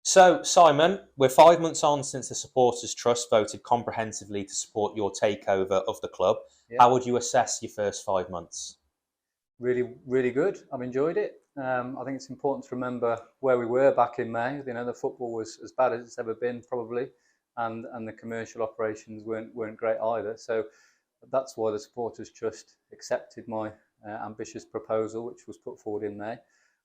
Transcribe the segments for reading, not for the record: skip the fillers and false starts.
So, Simon, we're 5 months on since the Supporters Trust voted comprehensively to support your takeover of the club. Yeah, How would you assess your first 5 months? really, really good. I've enjoyed it. I think it's important to remember where we were back in May. The football was as bad as it's ever been, probably, and the commercial operations weren't great either. So that's why the Supporters Trust accepted my ambitious proposal, which was put forward in May.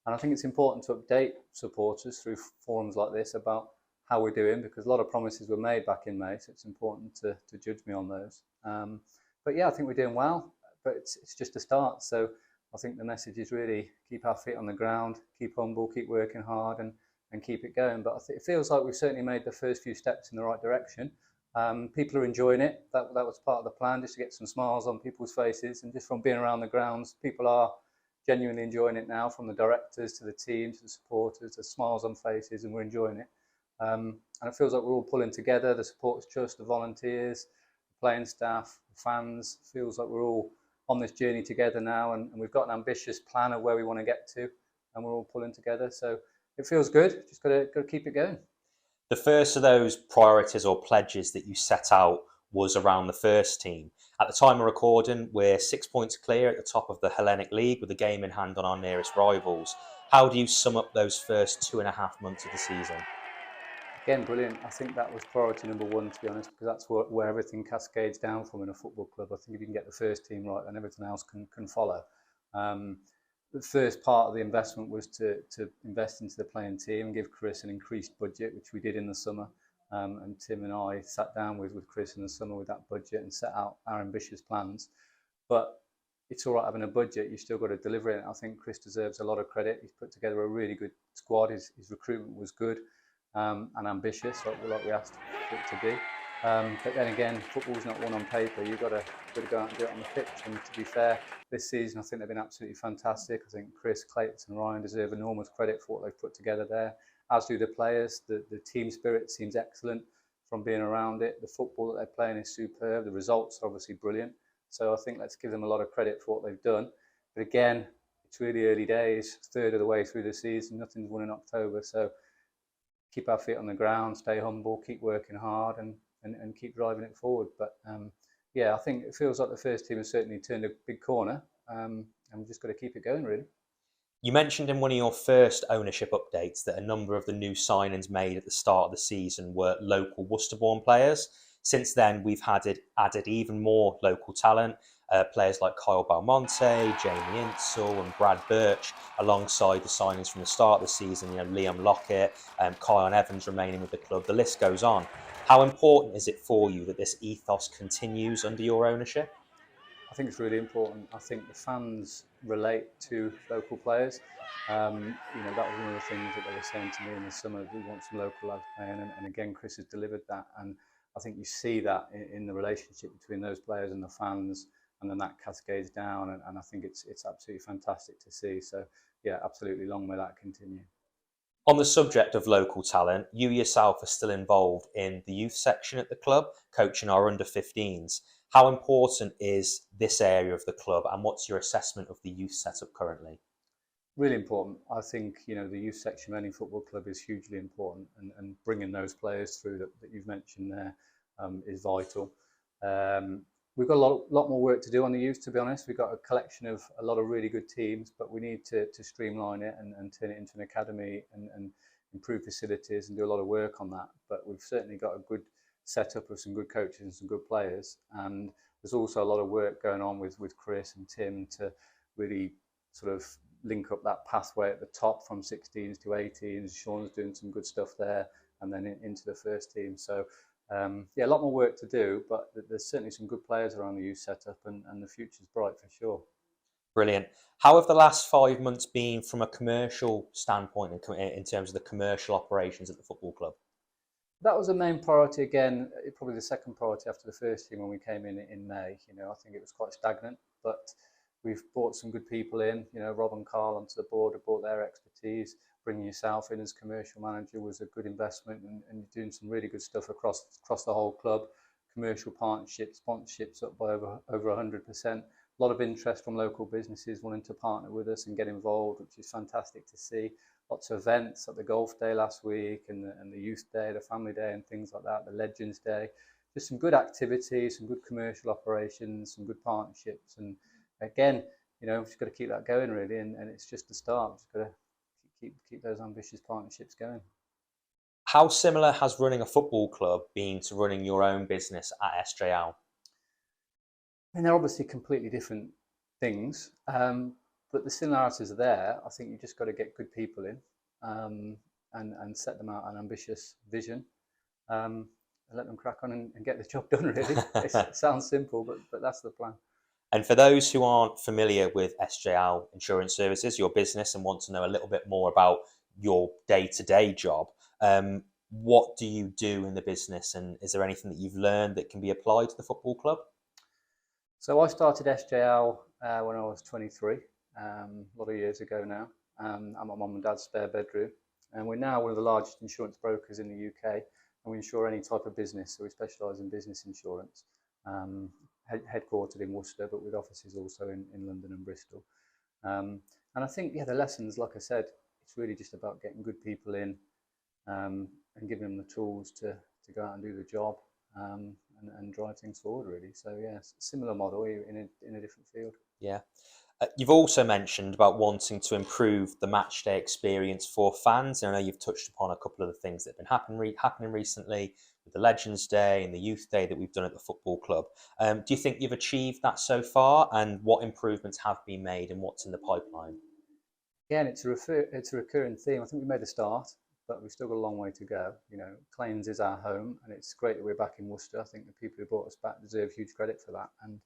And I think it's important to update supporters through forums like this about how we're doing, because a lot of promises were made back in May, so it's important to judge me on those. But yeah, I think we're doing well, but it's just a start. So I think the message is really keep our feet on the ground, keep humble, keep working hard, and keep it going. But it feels like we've certainly made the first few steps in the right direction. People are enjoying it. That was part of the plan, just to get some smiles on people's faces. And just from being around the grounds, people are genuinely enjoying it now, from the directors to the team to the supporters. There's smiles on faces, and we're enjoying it. And it feels like we're all pulling together, the supporters trust, the volunteers, the playing staff, the fans. It feels like we're all on this journey together now, and we've got an ambitious plan of where we want to get to, and we're all pulling together. So it feels good. Just got to keep it going. The first of those priorities or pledges that you set out was around the first team. At the time of recording, we're 6 points clear at the top of the Hellenic League with a game in hand on our nearest rivals. How do you sum up those first 2.5 months of the season? Again, brilliant. I think that was priority number one, to be honest, because that's where everything cascades down from in a football club. I think if you can get the first team right, then everything else can follow. Um, the first part of the investment was to invest into the playing team and give Chris an increased budget, which we did in the summer. And Tim and I sat down with Chris in the summer with that budget and set out our ambitious plans. But it's all right having a budget, you've still got to deliver it. I think Chris deserves a lot of credit. He's put together a really good squad. His recruitment was good, and ambitious, like we asked for it to be. But then again, football's not won on paper. You've got to go out and do it on the pitch. And to be fair, this season I think they've been absolutely fantastic. I think Chris, Clayton, and Ryan deserve enormous credit for what they've put together there, as do the players. The team spirit seems excellent from being around it. The football that they're playing is superb. The results are obviously brilliant. So I think let's give them a lot of credit for what they've done. But again, it's really early days, third of the way through the season. Nothing's won in October, so keep our feet on the ground, stay humble, keep working hard, and keep driving it forward. But yeah, I think it feels like the first team has certainly turned a big corner, and we've just got to keep it going, really. You mentioned in one of your first ownership updates that a number of the new signings made at the start of the season were local Worcester-born players. Since then, we've added even more local talent, players like Kyle Belmonte, Jamie Insel, and Brad Birch, alongside the signings from the start of the season. Liam Lockett, Kyle Evans remaining with the club. The list goes on. How important is it for you that this ethos continues under your ownership? I think it's really important. I think the fans relate to local players. That was one of the things that they were saying to me in the summer. We want some local lads playing, and again, Chris has delivered that. And I think you see that in the relationship between those players and the fans, and then that cascades down. And I think it's absolutely fantastic to see. So yeah, absolutely, long may that continue. On the subject of local talent, you yourself are still involved in the youth section at the club, coaching our under 15s. How important is this area of the club, and what's your assessment of the youth setup currently? Really important. I think the youth section of any football club is hugely important, and bringing those players through that you've mentioned there is vital. Um, we've got a lot more work to do on the youth. To be honest, we've got a collection of a lot of really good teams, but we need to streamline it and turn it into an academy and improve facilities and do a lot of work on that. But we've certainly got a good setup of some good coaches and some good players, and there's also a lot of work going on with Chris and Tim to really sort of link up that pathway at the top from 16s to 18s. Sean's doing some good stuff there, and then into the first team. So yeah, a lot more work to do, but there's certainly some good players around the youth setup, and the future's bright for sure. Brilliant. How have the last 5 months been from a commercial standpoint in terms of the commercial operations at the football club? That was the main priority again, probably the second priority after the first team when we came in May. I think it was quite stagnant, but we've brought some good people in. Rob and Carl onto the board have brought their expertise. Bringing yourself in as commercial manager was a good investment, and you're doing some really good stuff across the whole club. Commercial partnerships, sponsorships up by over 100%. A lot of interest from local businesses wanting to partner with us and get involved, which is fantastic to see. lots of events like the golf day last week and the youth day, the family day and things like that, the Legends Day. Just some good activities, some good commercial operations, some good partnerships. And again, we've just got to keep that going really. And it's just the start. We've just got to keep those ambitious partnerships going. How similar has running a football club been to running your own business at SJL? I mean, they're obviously completely different things, but the similarities are there. I think you just got to get good people in, and set them out an ambitious vision, and let them crack on and get the job done. Really, it sounds simple, but that's the plan. And for those who aren't familiar with SJL Insurance Services, your business, and want to know a little bit more about your day-to-day job, what do you do in the business, and is there anything that you've learned that can be applied to the football club? So I started SJL when I was 23, a lot of years ago now. I'm at my mum and dad's spare bedroom, and we're now one of the largest insurance brokers in the UK, and we insure any type of business. So we specialise in business insurance, headquartered in Worcester, but with offices also in London and Bristol. And I think, the lessons, like I said, it's really just about getting good people in, and giving them the tools to go out and do the job, and drive things forward really. So similar model in a different field. Yeah. You've also mentioned about wanting to improve the match day experience for fans. And I know you've touched upon a couple of the things that have been happening recently with the Legends Day and the Youth Day that we've done at the football club. Do you think you've achieved that so far, and what improvements have been made and what's in the pipeline? Again, it's a recurring theme. I think we made a start, but we've still got a long way to go. Claines is our home, and it's great that we're back in Worcester. I think the people who brought us back deserve huge credit for that. And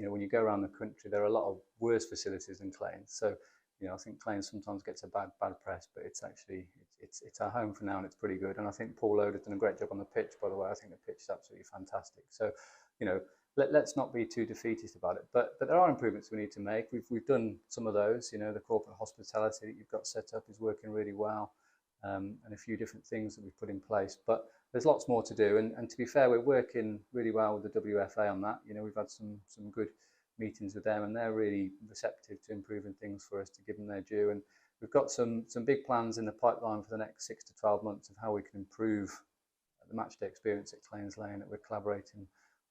when you go around the country, there are a lot of worse facilities than Claines. So, I think Claines sometimes gets a bad press, but it's actually it's our home for now, and it's pretty good. And I think Paul Load has done a great job on the pitch. By the way, I think the pitch is absolutely fantastic. So, let's not be too defeatist about it. But there are improvements we need to make. We've done some of those. The corporate hospitality that you've got set up is working really well. And a few different things that we've put in place, but there's lots more to do. And to be fair, we're working really well with the WFA on that. We've had some good meetings with them, and they're really receptive to improving things for us, to give them their due. And we've got some big plans in the pipeline for the next 6 to 12 months of how we can improve the matchday experience at Claines Lane that we're collaborating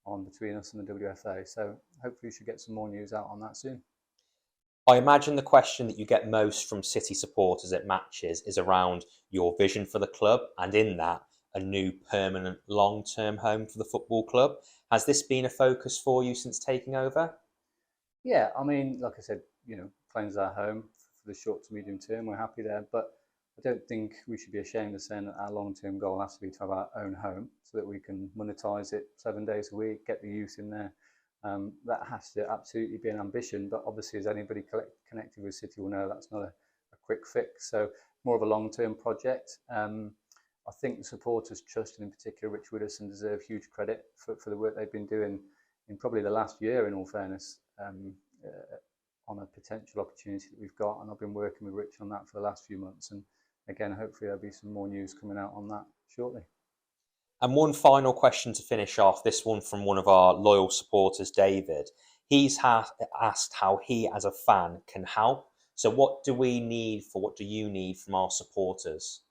on between us and the WFA. So hopefully you should get some more news out on that soon. I imagine the question that you get most from City supporters at matches is around your vision for the club, and in that, a new permanent long-term home for the football club. Has this been a focus for you since taking over? Yeah, I mean, like I said, Claines is our home for the short to medium term. We're happy there, but I don't think we should be ashamed of saying that our long-term goal has to be to have our own home, so that we can monetize it 7 days a week, get the youth in there. That has to absolutely be an ambition, but obviously, as anybody connected with City will know, that's not a quick fix. So more of a long-term project. I think the supporters trust, and in particular Rich Widdowson, deserve huge credit for the work they've been doing in probably the last year, in all fairness, on a potential opportunity that we've got. And I've been working with Rich on that for the last few months. And again, hopefully there'll be some more news coming out on that shortly. And one final question to finish off, this one from one of our loyal supporters, David. He's asked how he, as a fan, can help. So what do you need from our supporters?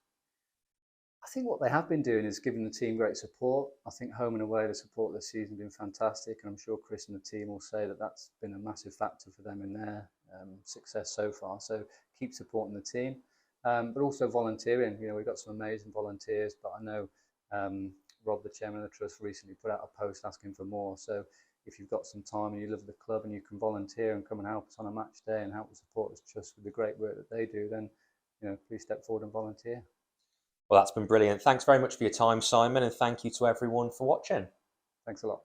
I think what they have been doing is giving the team great support. I think home and away, the support this season has been fantastic, and I'm sure Chris and the team will say that that's been a massive factor for them in their success so far. So keep supporting the team, but also volunteering. We've got some amazing volunteers, but I know Rob, the chairman of the trust, recently put out a post asking for more. So if you've got some time and you live at the club and you can volunteer and come and help us on a match day and help the supporters trust with the great work that they do, then please step forward and volunteer. Well, that's been brilliant. Thanks very much for your time, Simon, and thank you to everyone for watching. Thanks a lot.